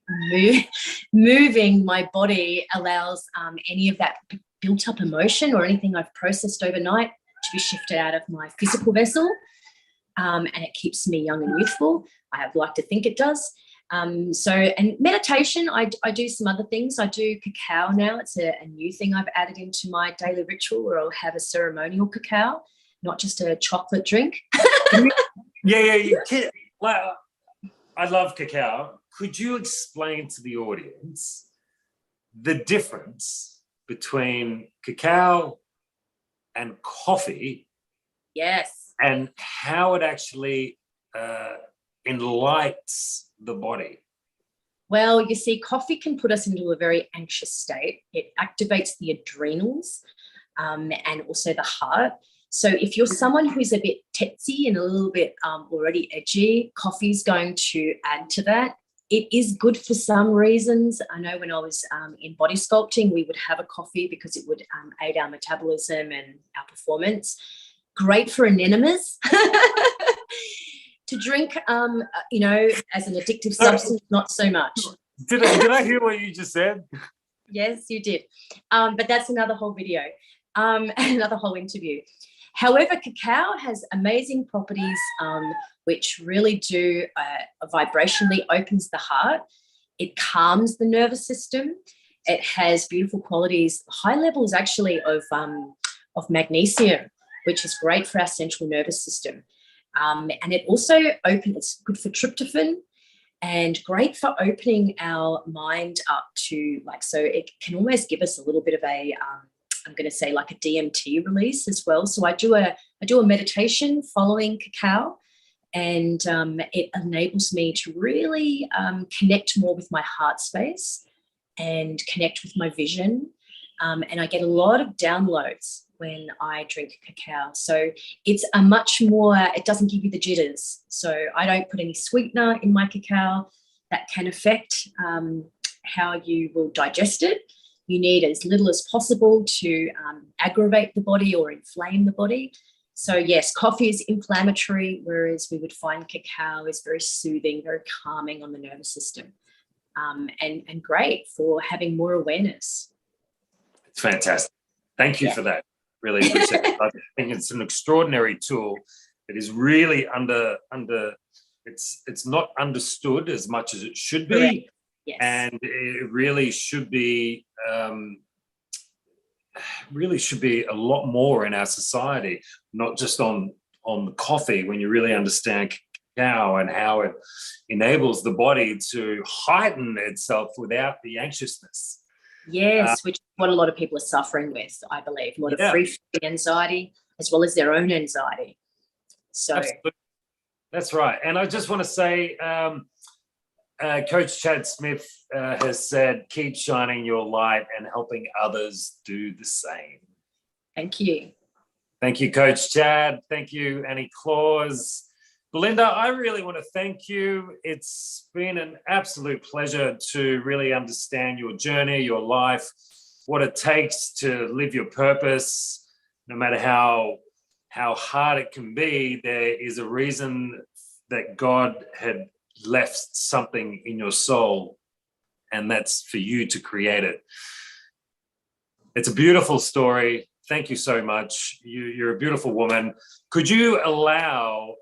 moving my body allows any of that built up emotion or anything I've processed overnight to be shifted out of my physical vessel. And it keeps me young and youthful. I like to think it does. And meditation, I do some other things. I do cacao now. It's a new thing I've added into my daily ritual, where I'll have a ceremonial cacao, not just a chocolate drink. Yeah, you can. Like, I love cacao. Could you explain to the audience the difference between cacao and coffee? Yes. And how it actually enlightens the body? Well, you see, coffee can put us into a very anxious state. It activates the adrenals and also the heart. So if you're someone who's a bit tetsy and a little bit already edgy, coffee's going to add to that. It is good for some reasons. I know when I was in body sculpting, we would have a coffee because it would aid our metabolism and our performance. Great for anemones. To drink, as an addictive substance, not so much. Did I hear what you just said? Yes, you did. But that's another whole video, another whole interview. However, cacao has amazing properties which really do vibrationally opens the heart. It calms the nervous system. It has beautiful qualities, high levels actually of magnesium, which is great for our central nervous system. And it also it's good for tryptophan and great for opening our mind up to, so it can almost give us a little bit of a, I'm going to say like a DMT release as well. So I do a meditation following cacao, and it enables me to really connect more with my heart space and connect with my vision. And I get a lot of downloads when I drink cacao. So it's a much more, it doesn't give you the jitters. So I don't put any sweetener in my cacao. That can affect how you will digest it. You need as little as possible to aggravate the body or inflame the body. So yes, coffee is inflammatory, whereas we would find cacao is very soothing, very calming on the nervous system, and great for having more awareness. It's fantastic. Thank you for that. Really appreciate it. I think it's an extraordinary tool. It is really it's not understood as much as it should be. Correct. Yes. And it really should be a lot more in our society, not just on the coffee, when you really understand cacao and how it enables the body to heighten itself without the anxiousness. Yes, which is what a lot of people are suffering with, I believe. A lot of free anxiety as well as their own anxiety. So absolutely. That's right. And I just want to say, Coach Chad Smith has said, keep shining your light and helping others do the same. Thank you. Thank you, Coach Chad. Thank you, Annie Claus. Belinda, I really want to thank you. It's been an absolute pleasure to really understand your journey, your life, what it takes to live your purpose. No matter how hard it can be, there is a reason that God had left something in your soul, and that's for you to create it. It's a beautiful story. Thank you so much. You're a beautiful woman. Could you allow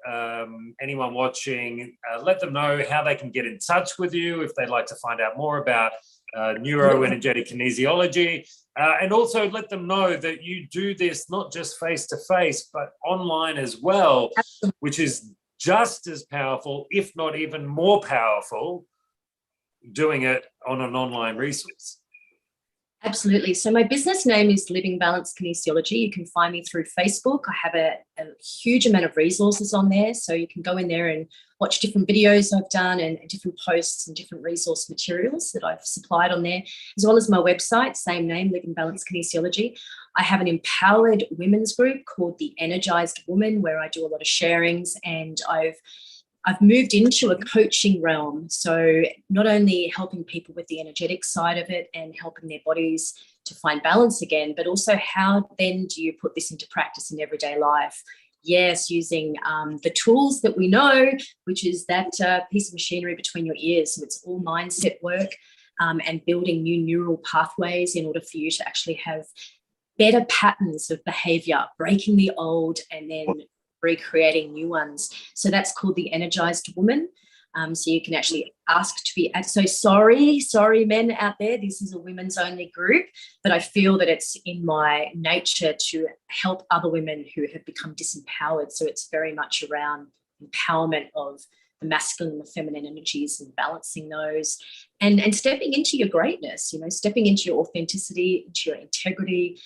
anyone watching, let them know how they can get in touch with you if they'd like to find out more about neuroenergetic kinesiology, and also let them know that you do this not just face-to-face, but online as well, which is just as powerful, if not even more powerful, doing it on an online resource. Absolutely. So my business name is Living Balanced Kinesiology. You can find me through Facebook. I have a huge amount of resources on there. So you can go in there and watch different videos I've done and different posts and different resource materials that I've supplied on there, as well as my website, same name, Living Balanced Kinesiology. I have an empowered women's group called The Energized Woman, where I do a lot of sharings, and I've I've moved into a coaching realm. So not only helping people with the energetic side of it and helping their bodies to find balance again, but also how then do you put this into practice in everyday life? Yes, using the tools that we know, which is that piece of machinery between your ears. So it's all mindset work and building new neural pathways in order for you to actually have better patterns of behavior, breaking the old and then recreating new ones. So that's called the Energized Woman. So you can actually ask to be, so sorry men out there, this is a women's only group, but I feel that it's in my nature to help other women who have become disempowered. So it's very much around empowerment of the masculine and the feminine energies and balancing those and stepping into your greatness, stepping into your authenticity, into your integrity,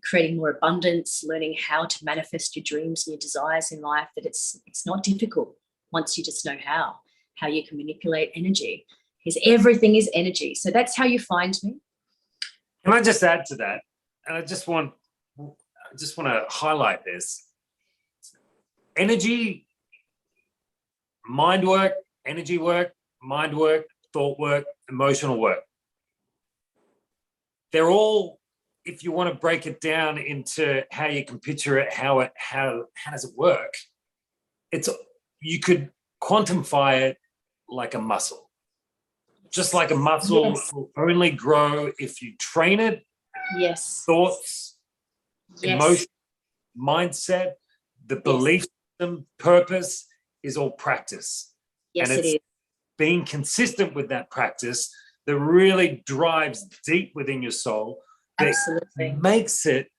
creating more abundance, learning how to manifest your dreams and your desires in life, that it's not difficult once you just know how you can manipulate energy, because everything is energy. So that's how you find me. Can I just add to that? And I just want to highlight this. Energy, mind work, energy work, mind work, thought work, emotional work. They're all, if you want to break it down into how you can picture it, how does it work? You could quantify it like a muscle. Just like a muscle will only grow if you train it. Yes. Thoughts, emotion, mindset, the belief system, purpose is all practice. Yes, and it's it is. Being consistent with that practice that really drives deep within your soul. That Absolutely. makes it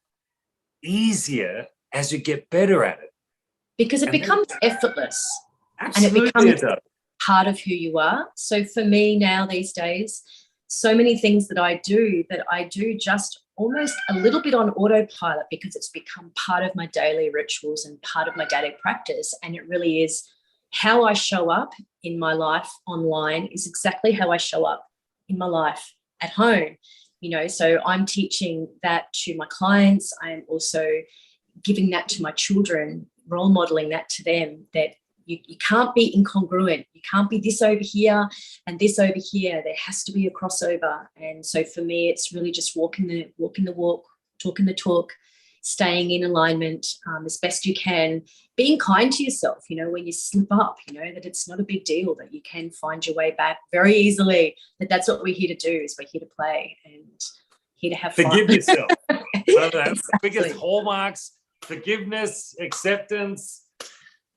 easier as you get better at it. Because it becomes effortless. Absolutely, and it becomes part of who you are. So for me now these days, so many things that I do just almost a little bit on autopilot, because it's become part of my daily rituals and part of my daily practice. And it really is how I show up in my life online is exactly how I show up in my life at home. So I'm teaching that to my clients. I am also giving that to my children, role modeling that to them, that you can't be incongruent. You can't be this over here and this over here. There has to be a crossover. And so for me, it's really just walking the walk, talking the talk, staying in alignment as best you can, being kind to yourself, when you slip up, that it's not a big deal, that you can find your way back very easily, that's what we're here to do, is we're here to play and here to have fun. Forgive yourself. One of the Exactly. biggest hallmarks, forgiveness, acceptance,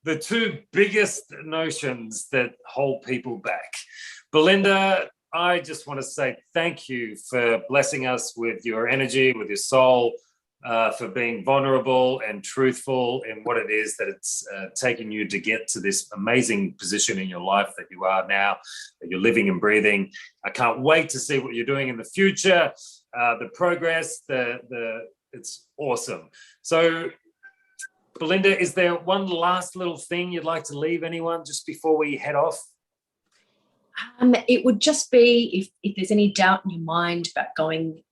the two biggest notions that hold people back. Belinda, I just want to say thank you for blessing us with your energy, with your soul, for being vulnerable and truthful in what it is that it's taken you to get to this amazing position in your life that you are now, that you're living and breathing. I can't wait to see what you're doing in the future, the progress, it's awesome. So, Belinda, is there one last little thing you'd like to leave anyone just before we head off? It would just be, if there's any doubt in your mind about going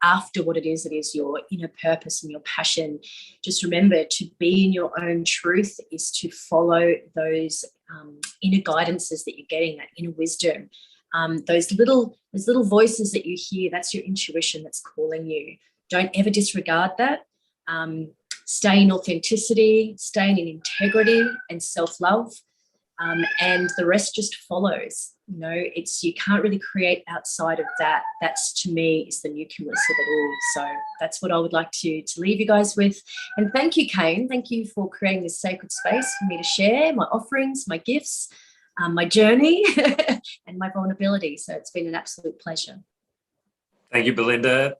after what it is that is your inner purpose and your passion, just remember, to be in your own truth is to follow those inner guidances that you're getting, that inner wisdom. Those little voices that you hear, that's your intuition that's calling you. Don't ever disregard that. Stay in authenticity, staying in integrity and self-love, and the rest just follows. You can't really create outside of that. That's, to me, is the nucleus of it all. So that's what I would like to leave you guys with. And thank you, Kane. Thank you for creating this sacred space for me to share my offerings, my gifts, my journey, and my vulnerability. So it's been an absolute pleasure. Thank you, Belinda.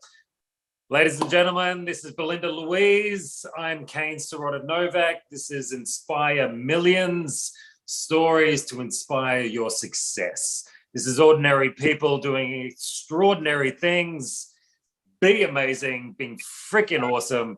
Ladies and gentlemen, this is Belinda Louise. I'm Kane Sirota Novak. This is Inspire Millions, stories to inspire your success. This is ordinary people doing extraordinary things. Be amazing, being freaking awesome.